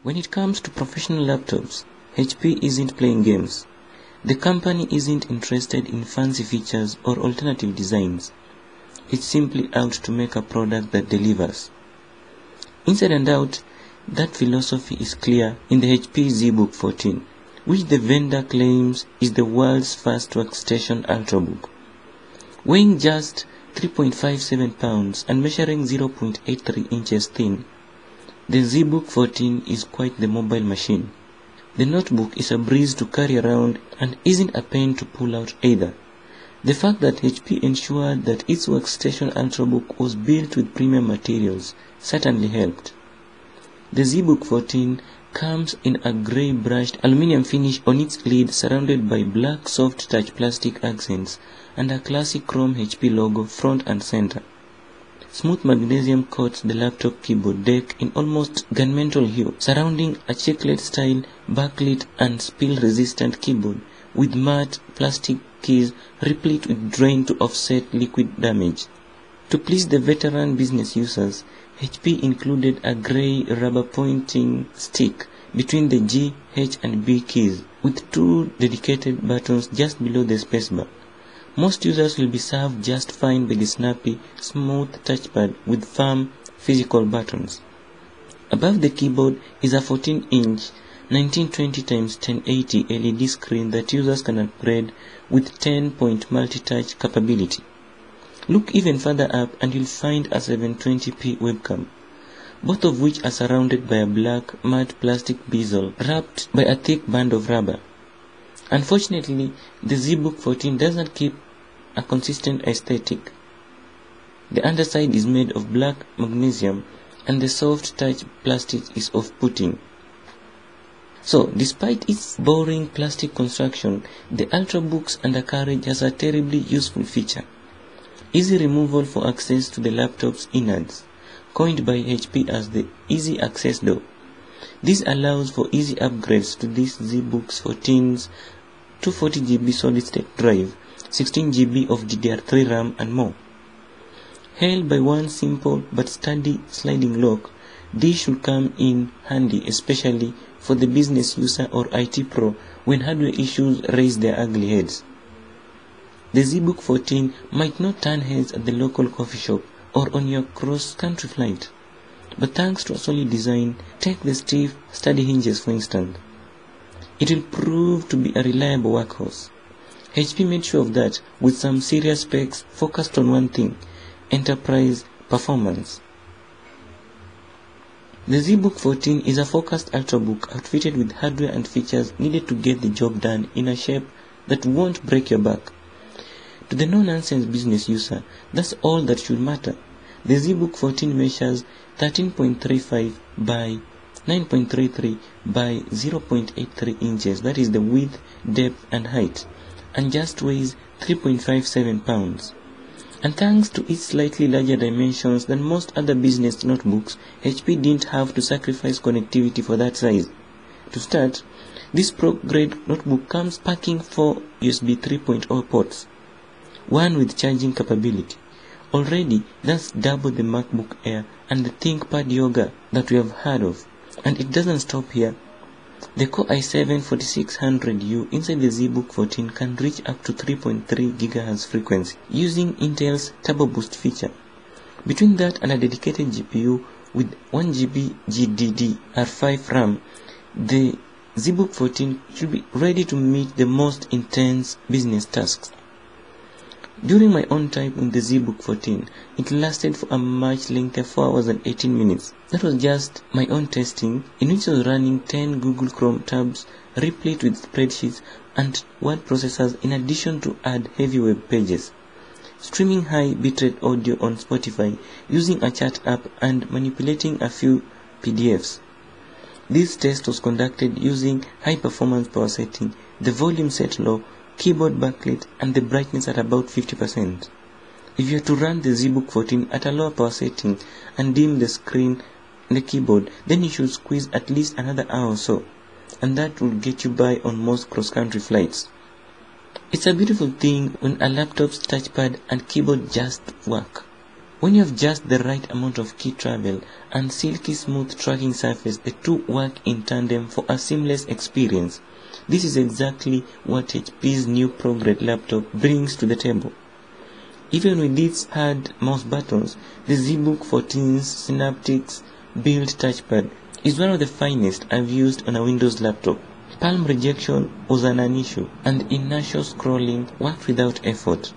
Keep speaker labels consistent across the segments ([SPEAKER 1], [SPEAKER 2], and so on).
[SPEAKER 1] When it comes to professional laptops, HP isn't playing games. The company isn't interested in fancy features or alternative designs. It's simply out to make a product that delivers. Inside and out, that philosophy is clear in the HP Zbook 14, which the vendor claims is the world's first workstation ultrabook. Weighing just 3.57 pounds and measuring 0.83 inches thin, the Zbook 14 is quite the mobile machine. The notebook is a breeze to carry around and isn't a pain to pull out either. The fact that HP ensured that its workstation ultrabook was built with premium materials certainly helped. The Zbook 14 comes in a grey brushed aluminium finish on its lid, surrounded by black soft touch plastic accents and a classic chrome HP logo front and center. Smooth magnesium coats the laptop keyboard deck in almost gunmetal hue, surrounding a chiclet-style backlit and spill-resistant keyboard with matte plastic keys replete with drain to offset liquid damage. To please the veteran business users, HP included a grey rubber pointing stick between the G, H and B keys with two dedicated buttons just below the spacebar. Most users will be served just fine by the snappy, smooth touchpad with firm, physical buttons. Above the keyboard is a 14-inch 1920x1080 LED screen that users can upgrade with 10-point multi-touch capability. Look even further up and you'll find a 720p webcam, both of which are surrounded by a black matte plastic bezel wrapped by a thick band of rubber. Unfortunately, the Zbook 14 doesn't keep a consistent aesthetic. The underside is made of black magnesium and the soft touch plastic is off-putting. So, despite its boring plastic construction, the Ultrabook's undercarriage has a terribly useful feature: easy removal for access to the laptop's innards, coined by HP as the Easy Access Door. This allows for easy upgrades to this Zbook 14's 240GB solid-state drive, 16GB of DDR3 RAM and more. Held by one simple but sturdy sliding lock, this should come in handy, especially for the business user or IT pro when hardware issues raise their ugly heads. The Zbook 14 might not turn heads at the local coffee shop or on your cross-country flight, but thanks to a solid design, take the stiff, sturdy hinges for instance, it will prove to be a reliable workhorse. HP made sure of that with some serious specs focused on one thing: enterprise performance. The Zbook 14 is a focused ultrabook outfitted with hardware and features needed to get the job done in a shape that won't break your back. To the no-nonsense business user, that's all that should matter. The Zbook 14 measures 13.35 by 9.33 by 0.83 inches, that is the width, depth and height, and just weighs 3.57 pounds. And thanks to its slightly larger dimensions than most other business notebooks, HP didn't have to sacrifice connectivity for that size. To start, this pro-grade notebook comes packing 4 USB 3.0 ports, one with charging capability. Already, that's double the MacBook Air and the ThinkPad Yoga that we have heard of. And it doesn't stop here. The Core i7-4600U inside the Zbook 14 can reach up to 3.3 GHz frequency using Intel's Turbo Boost feature. Between that and a dedicated GPU with 1GB GDDR5 RAM, the Zbook 14 should be ready to meet the most intense business tasks. During my own time in the Zbook 14, it lasted for a much lengthier 4 hours and 18 minutes. That was just my own testing, in which I was running 10 Google Chrome tabs, replete with spreadsheets and word processors, in addition to add heavy web pages, streaming high bitrate audio on Spotify, using a chat app and manipulating a few PDFs. This test was conducted using high performance power setting, the volume set low, keyboard backlit and the brightness at about 50%. If you are to run the Zbook 14 at a lower power setting and dim the screen and the keyboard, then you should squeeze at least another hour or so, and that will get you by on most cross-country flights. It's a beautiful thing when a laptop's touchpad and keyboard just work. When you have just the right amount of key travel and silky smooth tracking surface, the two work in tandem for a seamless experience. This is exactly what HP's new ProGrade laptop brings to the table. Even with its hard mouse buttons, the Zbook 14's Synaptics built touchpad is one of the finest I've used on a Windows laptop. Palm rejection was an issue, and inertial scrolling worked without effort.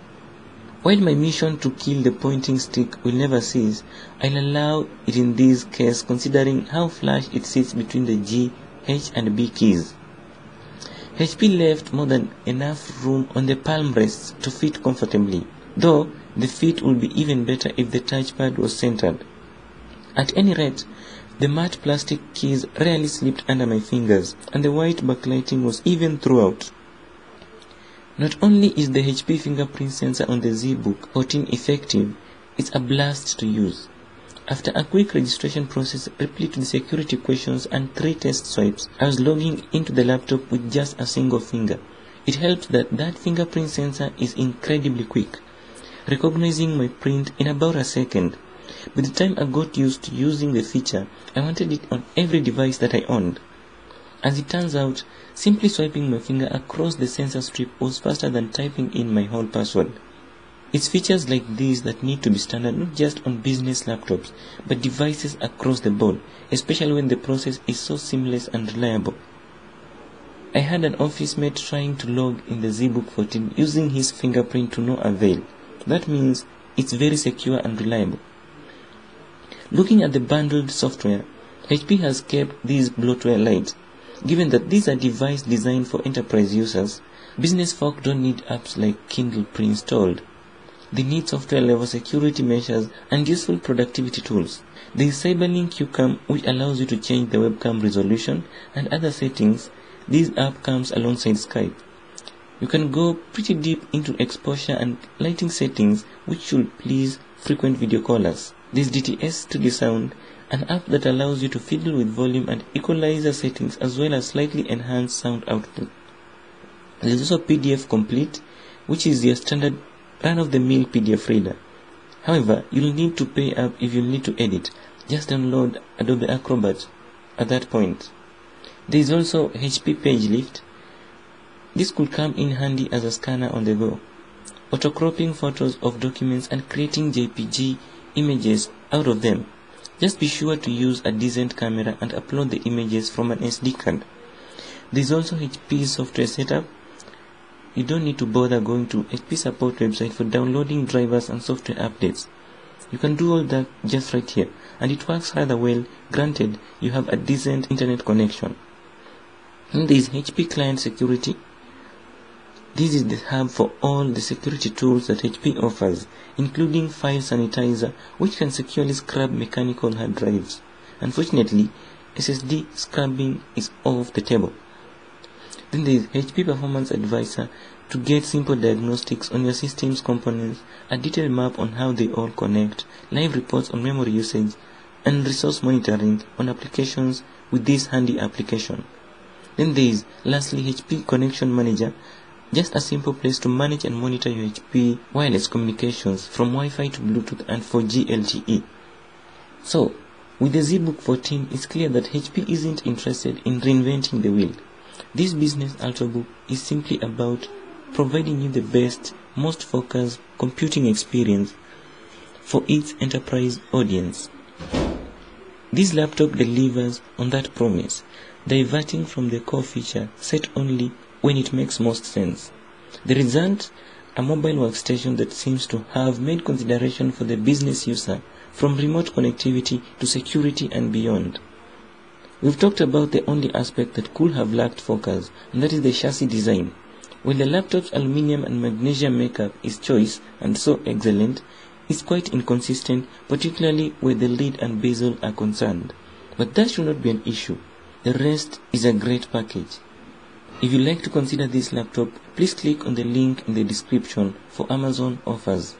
[SPEAKER 1] While my mission to kill the pointing stick will never cease, I'll allow it in this case considering how flush it sits between the G, H and B keys. HP left more than enough room on the palm rests to fit comfortably, though the fit would be even better if the touchpad was centered. At any rate, the matte plastic keys rarely slipped under my fingers, and the white backlighting was even throughout. Not only is the HP fingerprint sensor on the Zbook 14 effective, it's a blast to use. After a quick registration process replete with security questions and 3 test swipes, I was logging into the laptop with just a single finger. It helps that fingerprint sensor is incredibly quick, recognizing my print in about a second. By the time I got used to using the feature, I wanted it on every device that I owned. As it turns out, simply swiping my finger across the sensor strip was faster than typing in my whole password. It's features like these that need to be standard not just on business laptops, but devices across the board, especially when the process is so seamless and reliable. I had an office mate trying to log in the Zbook 14 using his fingerprint to no avail. That means it's very secure and reliable. Looking at the bundled software, HP has kept these bloatware light. Given that these are devices designed for enterprise users, business folk don't need apps like Kindle pre-installed. They need software-level security measures and useful productivity tools. There is Cyberlink QCam, which allows you to change the webcam resolution and other settings. This app comes alongside Skype. You can go pretty deep into exposure and lighting settings, which should please frequent video callers. This DTS Studio Sound, an app that allows you to fiddle with volume and equalizer settings as well as slightly enhanced sound output. There is also PDF Complete, which is your standard run-of-the-mill PDF reader. However, you'll need to pay up if you need to edit. Just download Adobe Acrobat at that point. There is also HP Page Lift. This could come in handy as a scanner on the go. Auto-cropping photos of documents and creating JPG images out of them. Just be sure to use a decent camera and upload the images from an SD card. There is also HP's software setup. You don't need to bother going to HP support website for downloading drivers and software updates. You can do all that just right here, and it works rather well, granted you have a decent internet connection. And there is HP Client Security. This is the hub for all the security tools that HP offers, including File Sanitizer, which can securely scrub mechanical hard drives. Unfortunately, SSD scrubbing is off the table. Then there is HP Performance Advisor to get simple diagnostics on your system's components, a detailed map on how they all connect, live reports on memory usage, and resource monitoring on applications with this handy application. Then there is lastly HP Connection Manager, just a simple place to manage and monitor your HP wireless communications from Wi-Fi to Bluetooth and 4G LTE. So, with the Zbook 14, it's clear that HP isn't interested in reinventing the wheel. This business ultrabook is simply about providing you the best, most focused computing experience for its enterprise audience. This laptop delivers on that promise, diverting from the core feature set only when it makes most sense. The result, a mobile workstation that seems to have made consideration for the business user, from remote connectivity to security and beyond. We've talked about the only aspect that could have lacked focus, and that is the chassis design. While the laptop's aluminium and magnesium makeup is choice and so excellent, it's quite inconsistent, particularly where the lid and bezel are concerned. But that should not be an issue. The rest is a great package. If you'd like to consider this laptop, please click on the link in the description for Amazon offers.